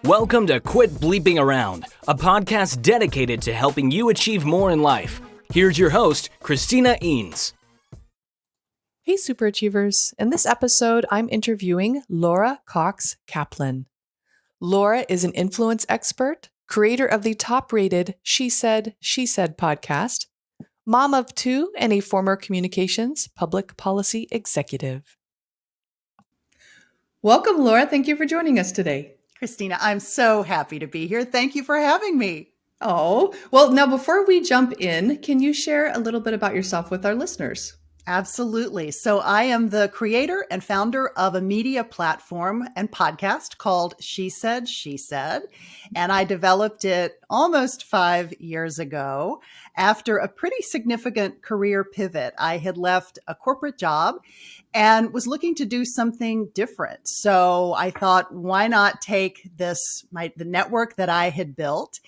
Welcome to Quit Bleeping Around, a podcast dedicated to helping you achieve more in life. Here's your host, Christina Eanes. Hey, superachievers. In this episode, I'm interviewing Laura Cox Kaplan. Laura is an influence expert, creator of the top-rated She Said podcast, mom of two, and a former communications public policy executive. Welcome, Laura. Thank you for joining us today. Christina, I'm so happy to be here. Thank you for having me. Oh, well, now before we jump in, can you share a little bit about yourself with our listeners? Absolutely. So I am the creator and founder of a media platform and podcast called She Said, and I developed it almost 5 years ago after a pretty significant career pivot. I had left a corporate job and was looking to do something different. So I thought, why not take the network that I had built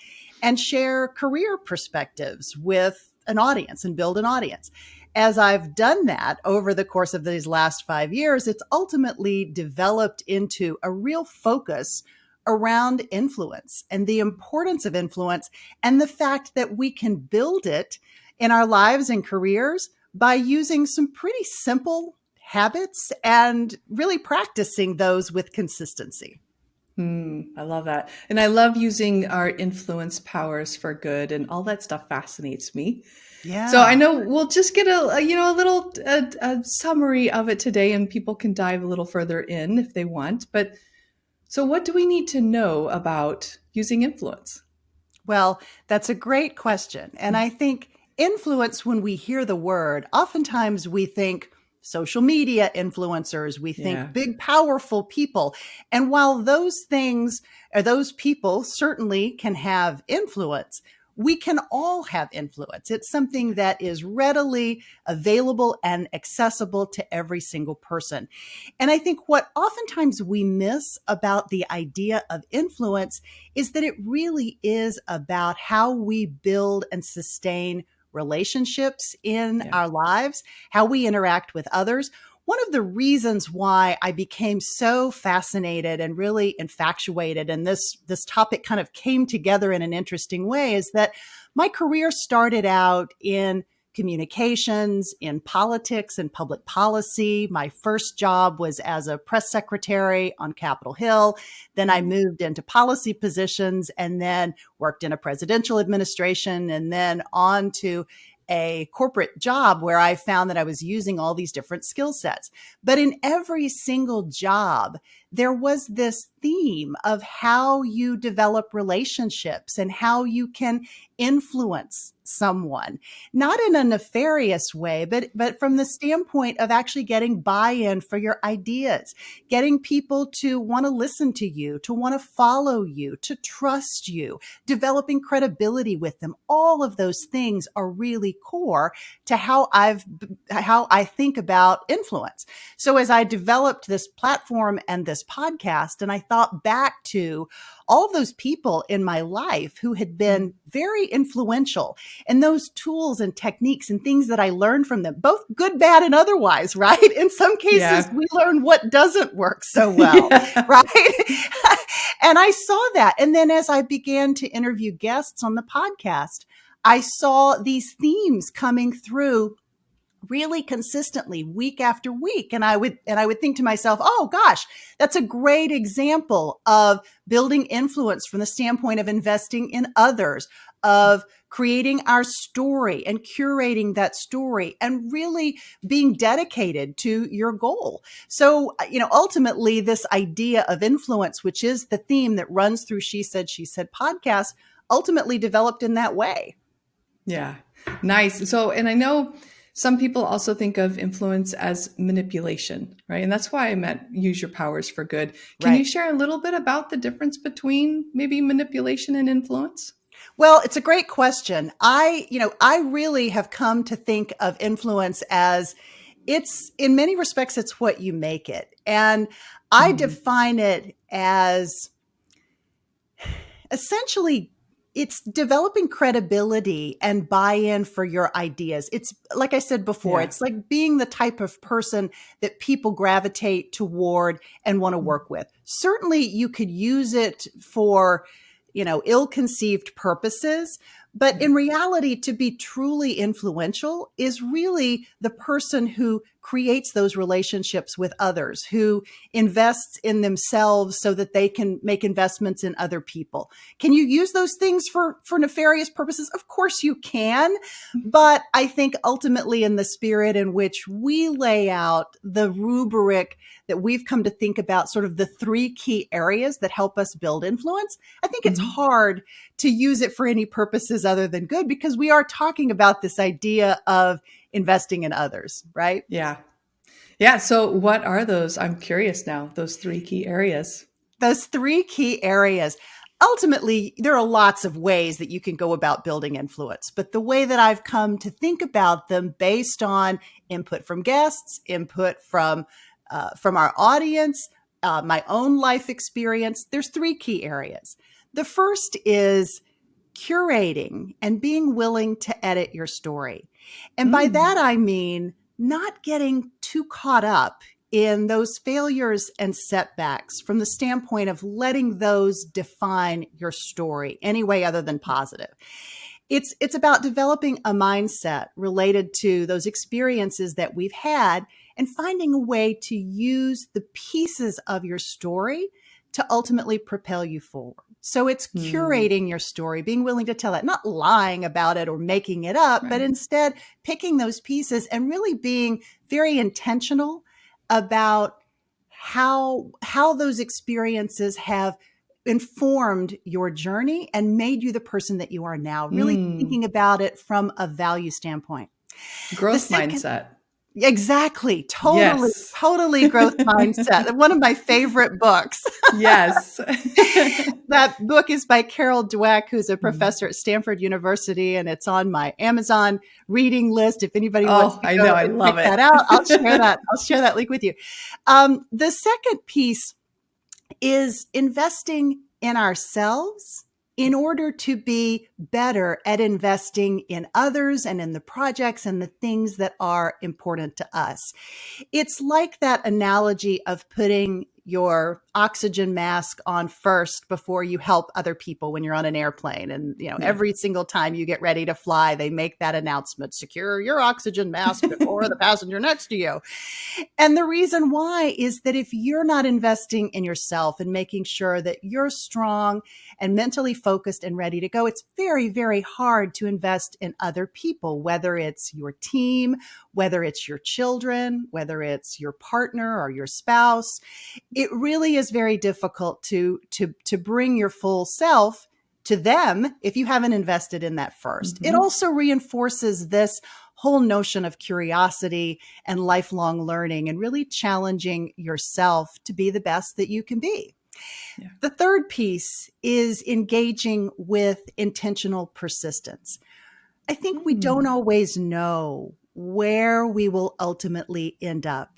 and share career perspectives with an audience and build an audience. As I've done that over the course of these last 5 years, it's ultimately developed into a real focus around influence and the importance of influence and the fact that we can build it in our lives and careers by using some pretty simple habits and really practicing those with consistency. I love that. And I love using our influence powers for good, and all that stuff fascinates me. Yeah. So I know we'll just get a little summary of it today, and people can dive a little further in if they want. But so what do we need to know about using influence? Well, that's a great question. And I think influence, when we hear the word, oftentimes we think social media influencers, we think big, powerful people. And while those things or those people certainly can have influence, we can all have influence. It's something that is readily available and accessible to every single person. And I think what oftentimes we miss about the idea of influence is that it really is about how we build and sustain relationships in our lives, how we interact with others. One of the reasons why I became so fascinated and really infatuated, and this topic kind of came together in an interesting way, is that my career started out in communications, in politics and public policy. My first job was as a press secretary on Capitol Hill. Then I moved into policy positions and then worked in a presidential administration and then on to a corporate job where I found that I was using all these different skill sets. But in every single job, there was this theme of how you develop relationships and how you can influence someone, not in a nefarious way, but from the standpoint of actually getting buy-in for your ideas, getting people to want to listen to you, to want to follow you, to trust you, developing credibility with them. All of those things are really core to how I think about influence. So as I developed this platform and this podcast, and I thought back to all of those people in my life who had been very influential, and those tools and techniques and things that I learned from them, both good, bad, and otherwise, right? In some cases, we learn what doesn't work so well, right? And I saw that. And then as I began to interview guests on the podcast, I saw these themes coming through really consistently week after week. And I would think to myself, oh gosh, that's a great example of building influence from the standpoint of investing in others, of creating our story and curating that story and really being dedicated to your goal. So, ultimately this idea of influence, which is the theme that runs through She Said podcast, ultimately developed in that way. Yeah. Nice. So, and I know some people also think of influence as manipulation, right? And that's why I meant use your powers for good. Can you share a little bit about the difference between maybe manipulation and influence? Well, it's a great question. I really have come to think of influence as in many respects, it's what you make it. And I define it as essentially it's developing credibility and buy-in for your ideas. It's like I said before, it's like being the type of person that people gravitate toward and want to work with. Certainly you could use it for, ill-conceived purposes. But in reality, to be truly influential is really the person who creates those relationships with others, who invests in themselves so that they can make investments in other people. Can you use those things for nefarious purposes? Of course you can. But I think ultimately in the spirit in which we lay out the rubric that we've come to think about, sort of the 3 key areas that help us build influence, I think it's hard to use it for any purposes other than good, because we are talking about this idea of investing in others, right? Yeah. Yeah. So what are those? I'm curious now, those 3 key areas. Those 3 key areas. Ultimately, there are lots of ways that you can go about building influence, but the way that I've come to think about them based on input from guests, input from our audience, my own life experience, there's 3 key areas. The first is curating and being willing to edit your story. And by that, I mean not getting too caught up in those failures and setbacks from the standpoint of letting those define your story any way other than positive. It's about developing a mindset related to those experiences that we've had and finding a way to use the pieces of your story to ultimately propel you forward. So it's curating your story, being willing to tell it, not lying about it or making it up, but instead picking those pieces and really being very intentional about how those experiences have informed your journey and made you the person that you are now, really thinking about it from a value standpoint. Growth mindset. Exactly. Totally growth mindset. One of my favorite books. Yes. That book is by Carol Dweck, who's a professor at Stanford University, and it's on my Amazon reading list. If anybody wants to go and check that out, I'll share that link with you. The second piece is investing in ourselves in order to be better at investing in others and in the projects and the things that are important to us. It's like that analogy of putting your oxygen mask on first before you help other people when you're on an airplane. And, every single time you get ready to fly, they make that announcement, secure your oxygen mask before the passenger next to you. And the reason why is that if you're not investing in yourself and making sure that you're strong and mentally focused and ready to go, it's very, very hard to invest in other people, whether it's your team, whether it's your children, whether it's your partner or your spouse. It really is very difficult to bring your full self to them if you haven't invested in that first. It also reinforces this whole notion of curiosity and lifelong learning and really challenging yourself to be the best that you can be. Yeah. The third piece is engaging with intentional persistence. I think we don't always know where we will ultimately end up.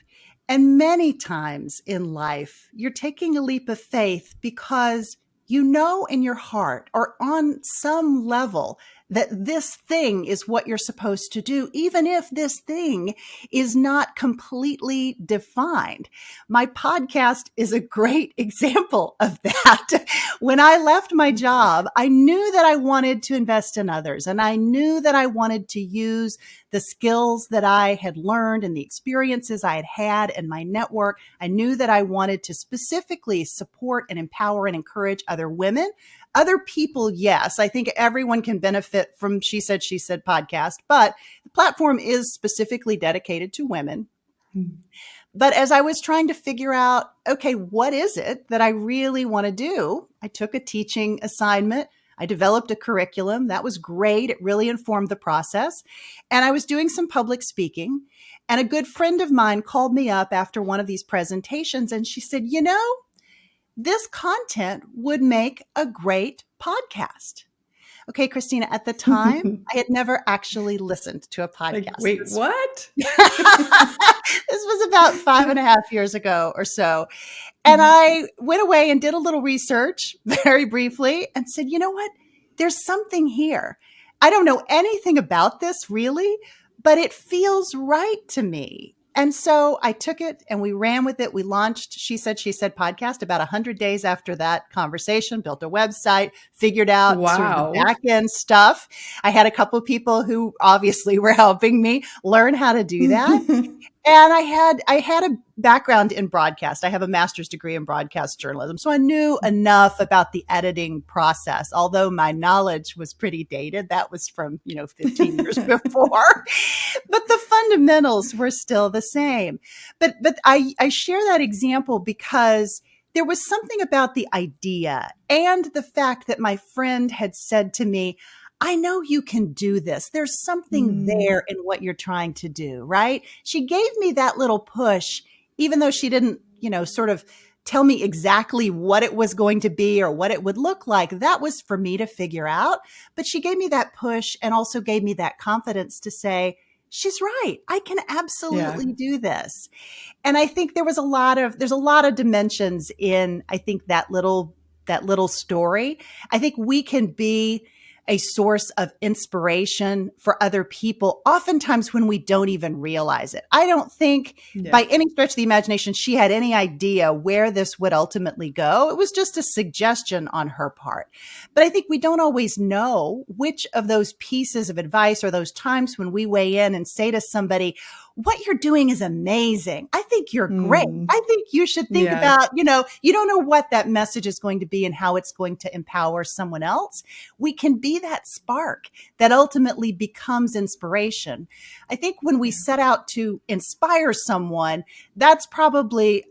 And many times in life, you're taking a leap of faith because you know in your heart or on some level that this thing is what you're supposed to do, even if this thing is not completely defined. My podcast is a great example of that. When I left my job, I knew that I wanted to invest in others, and I knew that I wanted to use the skills that I had learned and the experiences I had had in my network. I knew that I wanted to specifically support and empower and encourage other women. Other people, yes. I think everyone can benefit from She Said podcast, but the platform is specifically dedicated to women. But as I was trying to figure out, okay, what is it that I really want to do? I took a teaching assignment. I developed a curriculum. That was great. It really informed the process. And I was doing some public speaking. And a good friend of mine called me up after one of these presentations, and she said, this content would make a great podcast. Okay, Christina, at the time, I had never actually listened to a podcast. Wait, what? This was about 5.5 years ago or so. And I went away and did a little research very briefly and said, you know what? there's something here. I don't know anything about this really, but it feels right to me. And so I took it and we ran with it. We launched She Said, podcast about 100 days after that conversation, built a website, figured out sort of the back end stuff. I had a couple of people who obviously were helping me learn how to do that. And I had a background in broadcast. I have a master's degree in broadcast journalism. So I knew enough about the editing process, although my knowledge was pretty dated. That was from, 15 years before, but the fundamentals were still the same. But I share that example because there was something about the idea and the fact that my friend had said to me, I know you can do this. There's something there in what you're trying to do, right? She gave me that little push, even though she didn't, sort of tell me exactly what it was going to be or what it would look like. That was for me to figure out. But she gave me that push and also gave me that confidence to say, she's right. I can absolutely do this. And I think there's a lot of dimensions in, I think that little story. I think we can be a source of inspiration for other people, oftentimes when we don't even realize it. I don't think by any stretch of the imagination, she had any idea where this would ultimately go. It was just a suggestion on her part. But I think we don't always know which of those pieces of advice or those times when we weigh in and say to somebody, what you're doing is amazing. I think you're great. I think you should think about, you don't know what that message is going to be and how it's going to empower someone else. We can be that spark that ultimately becomes inspiration. I think when we set out to inspire someone, that's probably,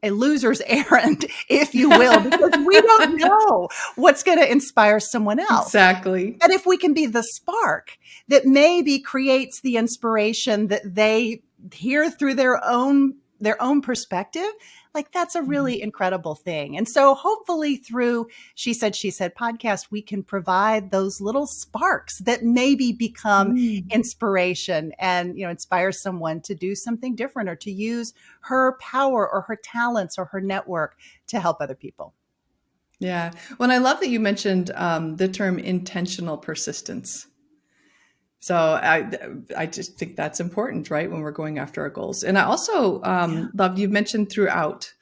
a loser's errand, if you will, because we don't know what's going to inspire someone else. Exactly. But if we can be the spark that maybe creates the inspiration that they hear through their own perspective, like that's a really incredible thing. And so hopefully through She Said podcast, we can provide those little sparks that maybe become inspiration and, inspire someone to do something different or to use her power or her talents or her network to help other people. Yeah. Well, I love that you mentioned the term intentional persistence. So I just think that's important, right? When we're going after our goals. And I also love, you mentioned throughout,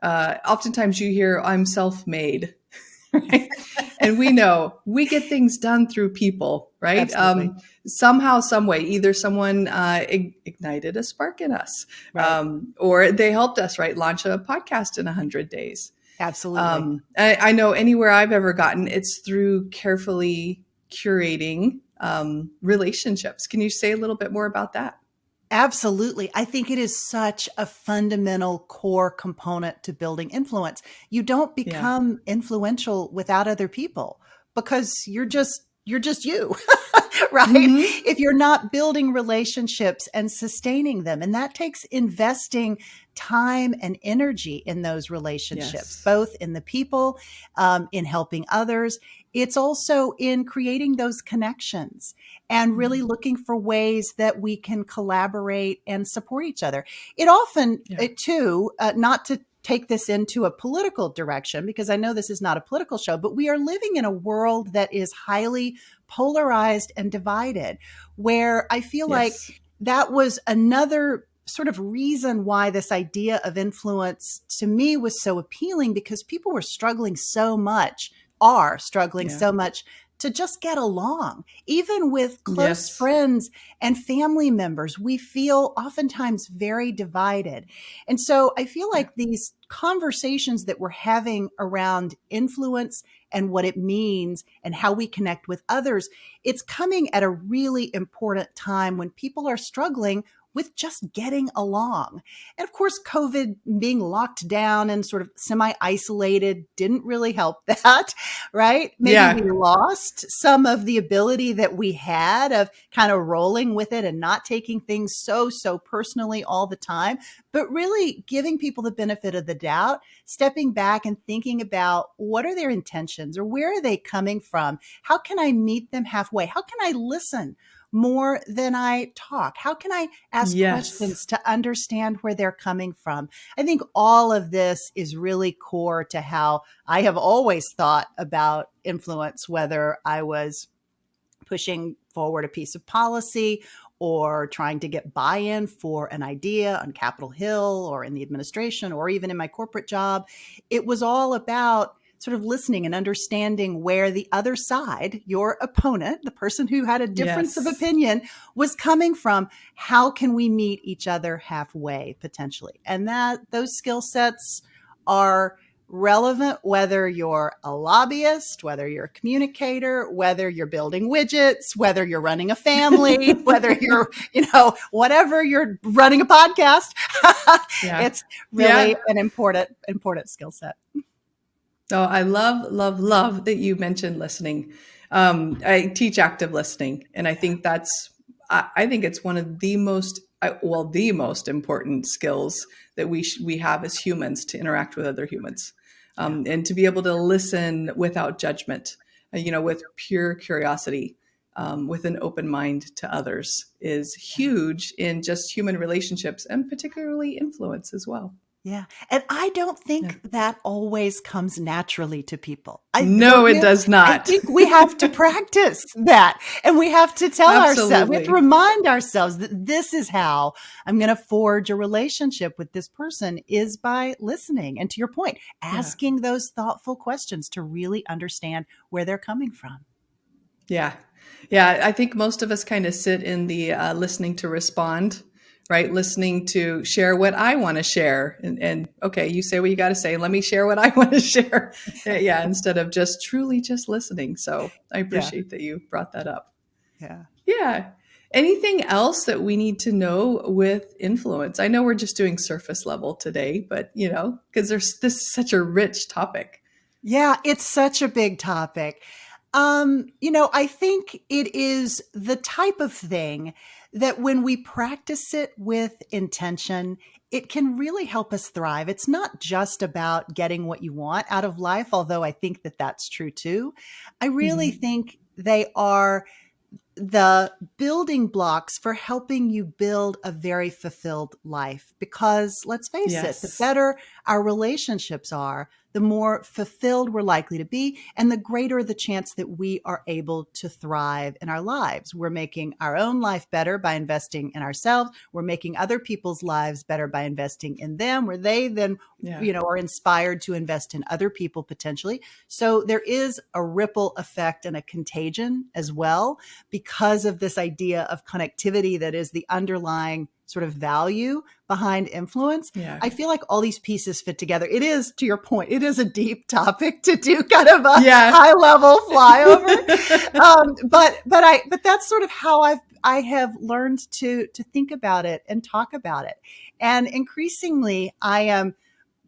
oftentimes you hear I'm self-made, right? And we know we get things done through people, right? Somehow, some way, either someone ignited a spark in us, right. Or they helped us, right? Launch a podcast in 100 days. Absolutely. I know anywhere I've ever gotten, it's through carefully curating relationships. Can you say a little bit more about that? Absolutely. I think it is such a fundamental core component to building influence. You don't become influential without other people because you're just you, right? If you're not building relationships and sustaining them, and that takes investing time and energy in those relationships, both in the people, in helping others. It's also in creating those connections and really looking for ways that we can collaborate and support each other. It often, too, not to take this into a political direction, because I know this is not a political show, but we are living in a world that is highly polarized and divided, where I feel like that was another sort of reason why this idea of influence to me was so appealing, because people were struggling so much, so much to just get along. Even with close friends and family members, we feel oftentimes very divided. And so I feel like these conversations that we're having around influence and what it means and how we connect with others, it's coming at a really important time when people are struggling with just getting along. And of course, COVID being locked down and sort of semi-isolated didn't really help that, right? Maybe we lost some of the ability that we had of kind of rolling with it and not taking things so personally all the time, but really giving people the benefit of the doubt, stepping back and thinking about what are their intentions or where are they coming from? How can I meet them halfway? How can I listen more than I talk? How can I ask Yes. questions to understand where they're coming from? I think all of this is really core to how I have always thought about influence, whether I was pushing forward a piece of policy or trying to get buy-in for an idea on Capitol Hill or in the administration or even in my corporate job. It was all about sort of listening and understanding where the other side, your opponent, the person who had a difference of opinion, was coming from. How can we meet each other halfway potentially? And those skill sets are relevant whether you're a lobbyist, whether you're a communicator, whether you're building widgets, whether you're running a family, whether you're, whatever, you're running a podcast. It's really an important skill set. Oh, I love that you mentioned listening. I teach active listening, and I think I think it's one of the most important skills that we have as humans to interact with other humans, and to be able to listen without judgment, with pure curiosity, with an open mind to others is huge in just human relationships and particularly influence as well. Yeah. And I don't think that always comes naturally to people. No, it does not. I think we have to practice that, and we have to tell ourselves, we have to remind ourselves that this is how I'm going to forge a relationship with this person, is by listening. And to your point, asking those thoughtful questions to really understand where they're coming from. Yeah. Yeah. I think most of us kind of sit in the listening to respond, right? Listening to share what I want to share. And okay, you say what you got to say. Let me share what I want to share. Instead of just listening. So I appreciate that you brought that up. Yeah. Anything else that we need to know with influence? I know we're just doing surface level today, but because this is such a rich topic. Yeah, it's such a big topic. I think it is the type of thing that when we practice it with intention, it can really help us thrive. It's not just about getting what you want out of life, although I think that that's true too. I really think they are the building blocks for helping you build a very fulfilled life. Because let's face it, the better our relationships are, the more fulfilled we're likely to be, and the greater the chance that we are able to thrive in our lives. We're making our own life better by investing in ourselves. We're making other people's lives better by investing in them, where they then, are inspired to invest in other people potentially. So there is a ripple effect and a contagion as well, because of this idea of connectivity that is the underlying sort of value behind influence. I feel like all these pieces fit together. It is, to your point, it is a deep topic to do kind of a high level flyover. But that's sort of how I have learned to think about it and talk about it. And increasingly, I am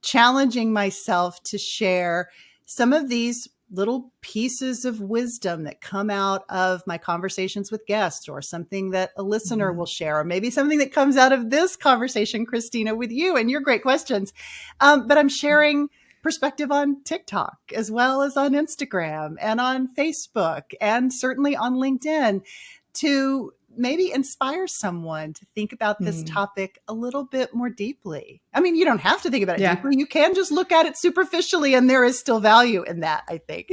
challenging myself to share some of these little pieces of wisdom that come out of my conversations with guests, or something that a listener will share, or maybe something that comes out of this conversation, Christina, with you and your great questions. But I'm sharing perspective on TikTok as well as on Instagram and on Facebook and certainly on LinkedIn, to maybe inspire someone to think about this topic a little bit more deeply. I mean, you don't have to think about it deeply. You can just look at it superficially, and there is still value in that, I think.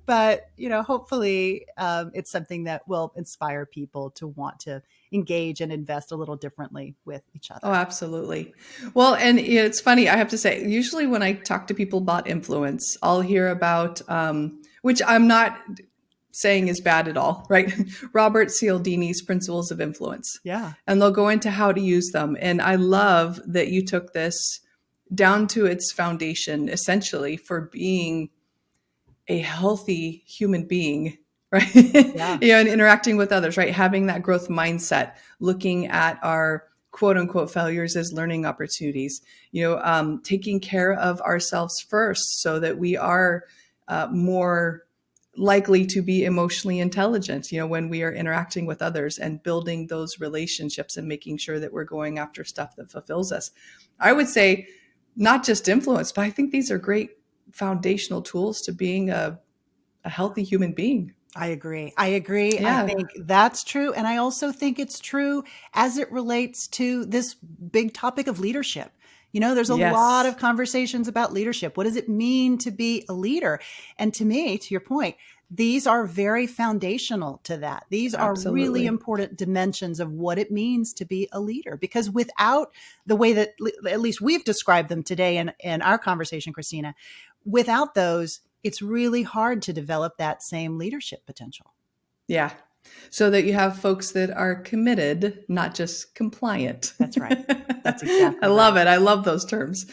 But, hopefully it's something that will inspire people to want to engage and invest a little differently with each other. Oh, absolutely. Well, and it's funny, I have to say, usually when I talk to people about influence, I'll hear about, which I'm not saying is bad at all, right? Robert Cialdini's Principles of Influence. And they'll go into how to use them. And I love that you took this down to its foundation, essentially, for being a healthy human being, right? And interacting with others, right? Having that growth mindset, looking at our quote unquote failures as learning opportunities, taking care of ourselves first so that we are more likely to be emotionally intelligent, when we are interacting with others, and building those relationships and making sure that we're going after stuff that fulfills us. I would say not just influence, but I think these are great foundational tools to being a healthy human being. I agree. Yeah. I think that's true. And I also think it's true as it relates to this big topic of leadership. There's a lot of conversations about leadership. What does it mean to be a leader? And to me, to your point, these are very foundational to that. These are really important dimensions of what it means to be a leader, because without the way that at least we've described them today in our conversation, Christina, without those, it's really hard to develop that same leadership potential. Yeah. So that you have folks that are committed, not just compliant. That's right. That's exactly I love it. I love those terms.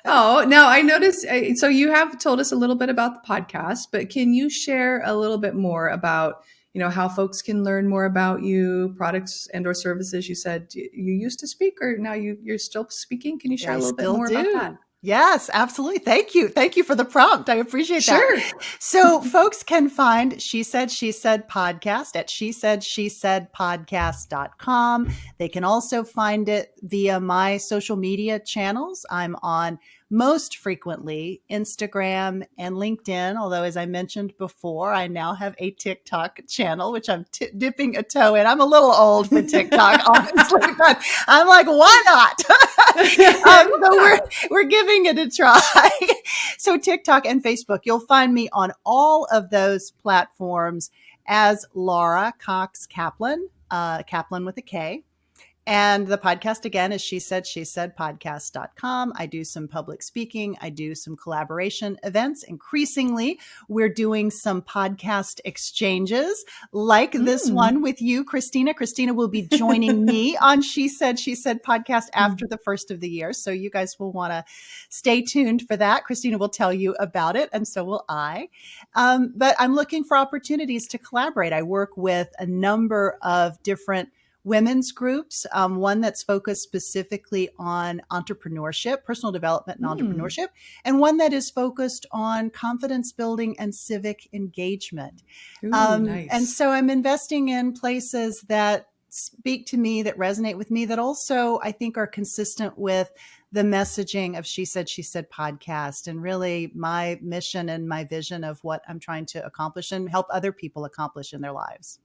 Oh, now I noticed, so you have told us a little bit about the podcast, but can you share a little bit more about, how folks can learn more about you, products and or services? You said you used to speak, or now you're still speaking. Can you share a little bit more about that? Yes, absolutely. Thank you. Thank you for the prompt. I appreciate that. So folks can find She Said, She Said podcast at shesaidshesaispodcast.com. They can also find it via my social media channels. I'm on most frequently Instagram and LinkedIn, although as I mentioned before, I now have a TikTok channel, which I'm dipping a toe in. I'm a little old for TikTok, honestly, but I'm like, why not? But we're giving it a try. So TikTok and Facebook, you'll find me on all of those platforms as Laura Cox Kaplan, Kaplan with a K. And the podcast, again, is shesaidshesaispodcast.com. I do some public speaking. I do some collaboration events. Increasingly, we're doing some podcast exchanges like this one with you, Christina. Christina will be joining me on She Said, She Said podcast after the first of the year. So you guys will want to stay tuned for that. Christina will tell you about it, and so will I. But I'm looking for opportunities to collaborate. I work with a number of different women's groups, one that's focused specifically on entrepreneurship, personal development and entrepreneurship, and one that is focused on confidence building and civic engagement. Nice. And so I'm investing in places that speak to me, that resonate with me, that also I think are consistent with the messaging of She Said, She Said podcast, and really my mission and my vision of what I'm trying to accomplish and help other people accomplish in their lives.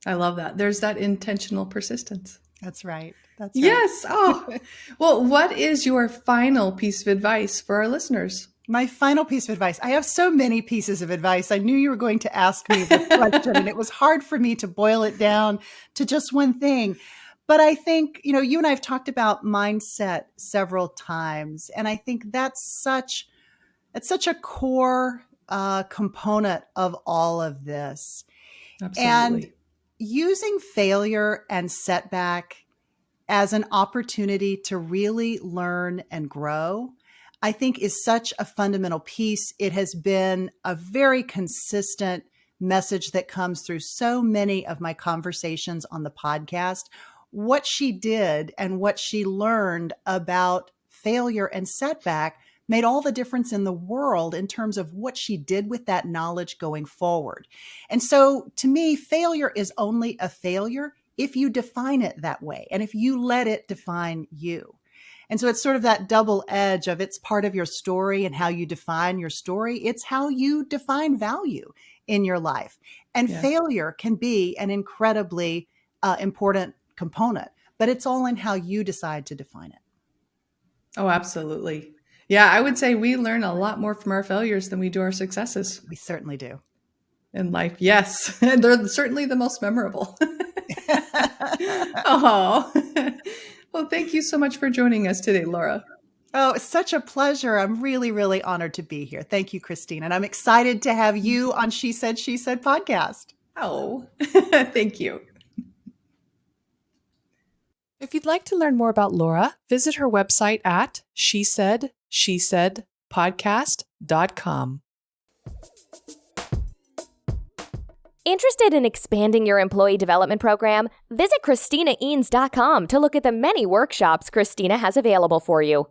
I love that. There's that intentional persistence. That's right. Yes. Oh, well, what is your final piece of advice for our listeners? My final piece of advice. I have so many pieces of advice. I knew you were going to ask me this question, and it was hard for me to boil it down to just one thing. But I think, you and I have talked about mindset several times, and I think that's such a core component of all of this. Absolutely. And using failure and setback as an opportunity to really learn and grow, I think is such a fundamental piece. It has been a very consistent message that comes through so many of my conversations on the podcast. What she did and what she learned about failure and setback made all the difference in the world in terms of what she did with that knowledge going forward. And so to me, failure is only a failure if you define it that way and if you let it define you. And so it's sort of that double edge of it's part of your story and how you define your story. It's how you define value in your life. And failure can be an incredibly important component, but it's all in how you decide to define it. Oh, absolutely. Yeah, I would say we learn a lot more from our failures than we do our successes. We certainly do. In life, yes. They're certainly the most memorable. Oh, well, thank you so much for joining us today, Laura. Oh, it's such a pleasure. I'm really, really honored to be here. Thank you, Christine. And I'm excited to have you on She Said, She Said podcast. Oh, thank you. If you'd like to learn more about Laura, visit her website at shesaidshesaispodcast.com. Interested in expanding your employee development program? Visit ChristinaEanes.com to look at the many workshops Christina has available for you.